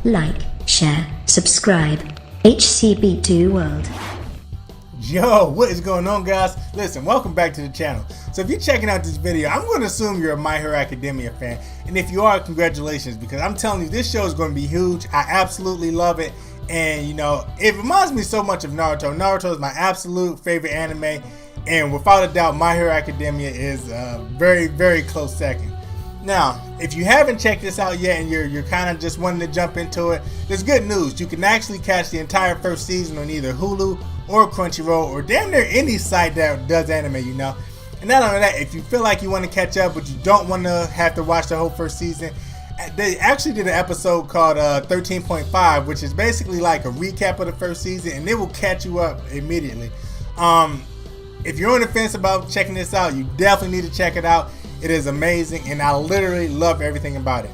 like, share, subscribe. HCB2 World. Yo, what is going on, guys? Listen, welcome back to the channel. So if you're checking out this video, I'm going to assume you're a My Hero Academia fan. And if you are, congratulations, because I'm telling you, this show is going to be huge. I absolutely love it. And, you know, it reminds me so much of Naruto. Naruto is my absolute favorite anime. And without a doubt, My Hero Academia is a very, very close second. Now, if you haven't checked this out yet and you're kind of just wanting to jump into it, there's good news. You can actually catch the entire first season on either Hulu or Crunchyroll or damn near any site that does anime, you know. And not only that, if you feel like you want to catch up but you don't want to have to watch the whole first season, they actually did an episode called 13.5, which is basically like a recap of the first season, and it will catch you up immediately. If you're on the fence about checking this out, you definitely need to check it out. It is amazing, and I literally love everything about it.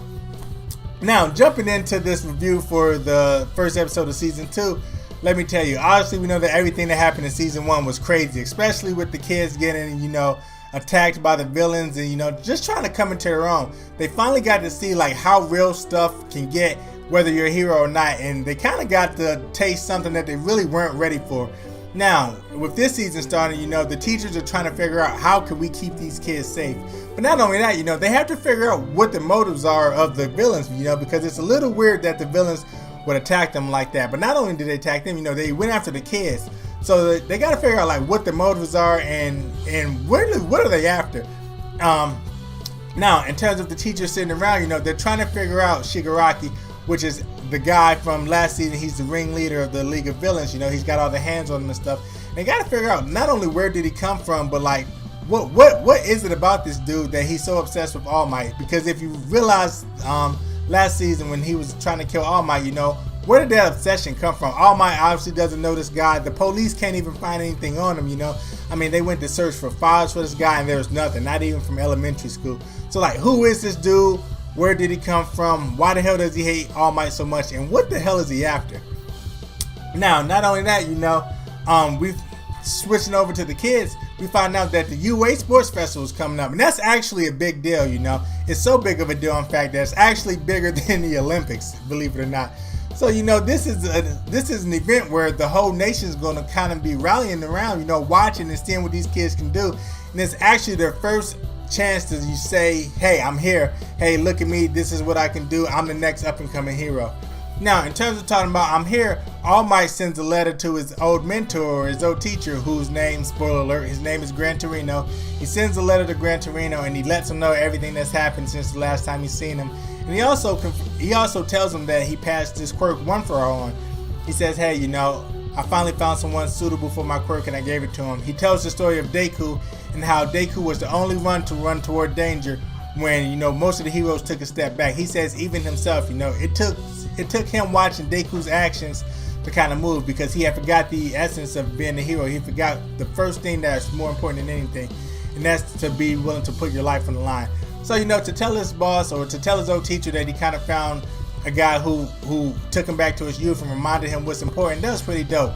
Now, jumping into this review for the first episode of Season 2, let me tell you, obviously we know that everything that happened in Season 1 was crazy, especially with the kids getting, you know, attacked by the villains and, you know, just trying to come into their own. They finally got to see, like, how real stuff can get, whether you're a hero or not, and they kind of got to taste something that they really weren't ready for. Now, with this season starting, you know, the teachers are trying to figure out how can we keep these kids safe. But not only that, you know, they have to figure out what the motives are of the villains, you know, because it's a little weird that the villains would attack them like that. But not only did they attack them, you know, they went after the kids. So they got to figure out like what the motives are and what are they after. Now, in terms of the teachers sitting around, you know, they're trying to figure out Shigaraki, which is the guy from last season. He's the ringleader of the League of Villains. You know, he's got all the hands on him and stuff. They got to figure out not only where did he come from, but like what is it about this dude that he's so obsessed with All Might? Because if you realize last season when he was trying to kill All Might, you know, where did that obsession come from? All Might obviously doesn't know this guy. The police can't even find anything on him, you know. I mean, they went to search for files for this guy and there's nothing, not even from elementary school. So like, who is this dude? Where did he come from? Why the hell does he hate All Might so much? And what the hell is he after? Now, not only that, you know, we've switching over to the kids, we find out that the UA Sports Festival is coming up. And that's actually a big deal, you know. It's so big of a deal, in fact, that it's actually bigger than the Olympics, believe it or not. So, you know, this is an event where the whole nation is going to kind of be rallying around, you know, watching and seeing what these kids can do. And it's actually their first chance to you say, hey, I'm here. Hey, look at me. This is what I can do. I'm the next up and coming hero. Now, in terms of talking about I'm here, All Might sends a letter to his old mentor, his old teacher, whose name, spoiler alert, his name is Gran Torino. He sends a letter to Gran Torino and he lets him know everything that's happened since the last time he's seen him. And he also tells him that he passed his quirk one for all on. He says, hey, you know, I finally found someone suitable for my quirk and I gave it to him. He tells the story of Deku and how Deku was the only one to run toward danger when, you know, most of the heroes took a step back. He says even himself, you know, it took him watching Deku's actions to kind of move, because he had forgot the essence of being a hero. He forgot the first thing that's more important than anything, and that's to be willing to put your life on the line. So, you know, to tell his boss or to tell his old teacher that he kind of found a guy who took him back to his youth and reminded him what's important, that was pretty dope.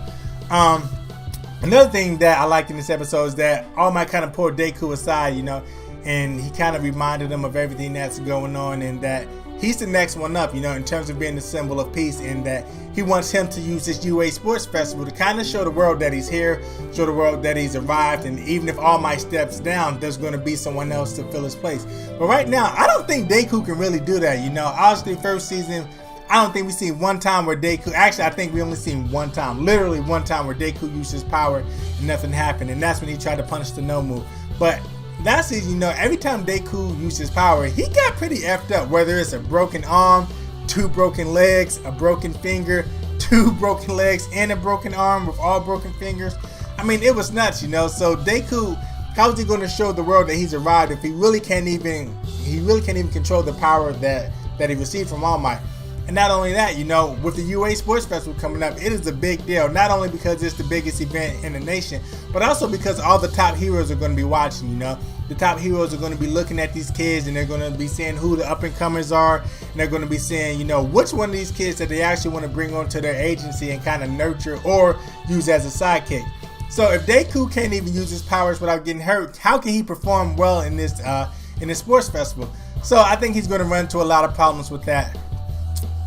Another thing that I liked in this episode is that All Might kind of pulled Deku aside, you know, and he kind of reminded him of everything that's going on and that he's the next one up, you know, in terms of being the symbol of peace, and that he wants him to use this UA Sports Festival to kind of show the world that he's here, show the world that he's arrived, and even if All Might steps down, there's going to be someone else to fill his place. But right now, I don't think Deku can really do that, you know. Obviously, first season, I don't think we've seen one time where Deku, actually I think we only seen one time, literally one time where Deku used his power and nothing happened, and that's when he tried to punish the Nomu. But that season, you know, every time Deku used his power, he got pretty effed up, whether it's a broken arm, 2 broken legs, a broken finger, 2 broken legs, and a broken arm with all broken fingers. I mean, it was nuts, you know. So Deku, how is he going to show the world that he's arrived if he really can't even control the power that he received from All Might? And not only that, you know, with the UA Sports Festival coming up, it is a big deal. Not only because it's the biggest event in the nation, but also because all the top heroes are going to be watching, you know. The top heroes are going to be looking at these kids and they're going to be seeing who the up-and-comers are. And they're going to be saying, you know, which one of these kids that they actually want to bring onto their agency and kind of nurture or use as a sidekick. So if Deku can't even use his powers without getting hurt, how can he perform well in this sports festival? So I think he's going to run into a lot of problems with that.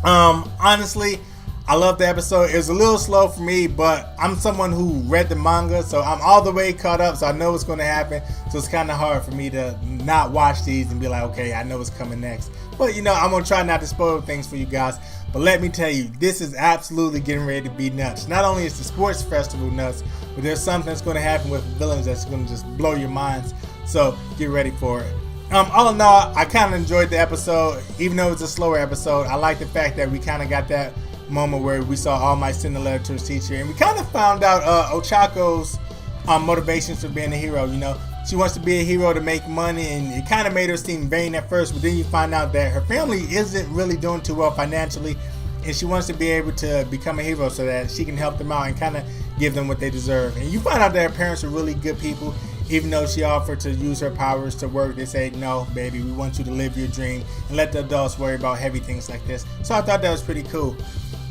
Honestly, I love the episode. It was a little slow for me, but I'm someone who read the manga, so I'm all the way caught up, so I know what's going to happen. So it's kind of hard for me to not watch these and be like, okay, I know what's coming next. But you know, I'm going to try not to spoil things for you guys. But let me tell you, this is absolutely getting ready to be nuts. Not only is the sports festival nuts, but there's something that's going to happen with villains that's going to just blow your minds. So get ready for it. All in all, I kind of enjoyed the episode, even though it's a slower episode. I like the fact that we kind of got that moment where we saw All Might send a letter to his teacher, and we kind of found out Ochako's motivations for being a hero. You know, she wants to be a hero to make money, and it kind of made her seem vain at first, but then you find out that her family isn't really doing too well financially, and she wants to be able to become a hero so that she can help them out and kind of give them what they deserve. And you find out that her parents are really good people. Even though she offered to use her powers to work, they say, no, baby, we want you to live your dream and let the adults worry about heavy things like this. So I thought that was pretty cool.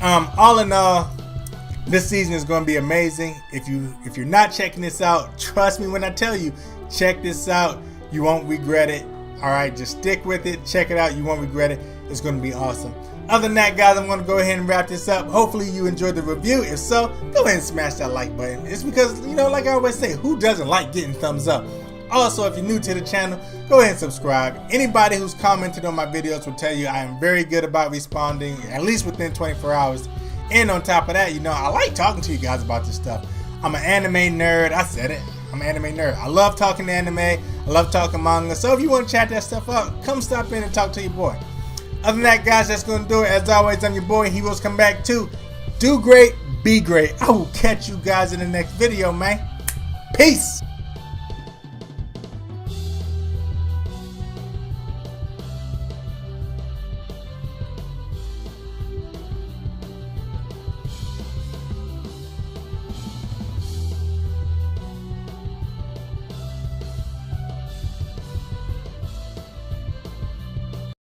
All in all, this season is going to be amazing. If you're not checking this out, trust me when I tell you, check this out. You won't regret it. All right, just stick with it. Check it out. You won't regret it. It's going to be awesome. Other than that, guys, I'm going to go ahead and wrap this up. Hopefully you enjoyed the review. If so, go ahead and smash that like button. It's because, you know, like I always say, who doesn't like getting thumbs up? Also, if you're new to the channel, go ahead and subscribe. Anybody who's commented on my videos will tell you I am very good about responding, at least within 24 hours. And on top of that, you know, I like talking to you guys about this stuff. I'm an anime nerd. I said it. I'm an anime nerd. I love talking anime. I love talking manga. So if you want to chat that stuff up, come stop in and talk to your boy. Other than that, guys, that's going to do it. As always, I'm your boy. Heroes come back too. Do great, be great. I will catch you guys in the next video, man. Peace.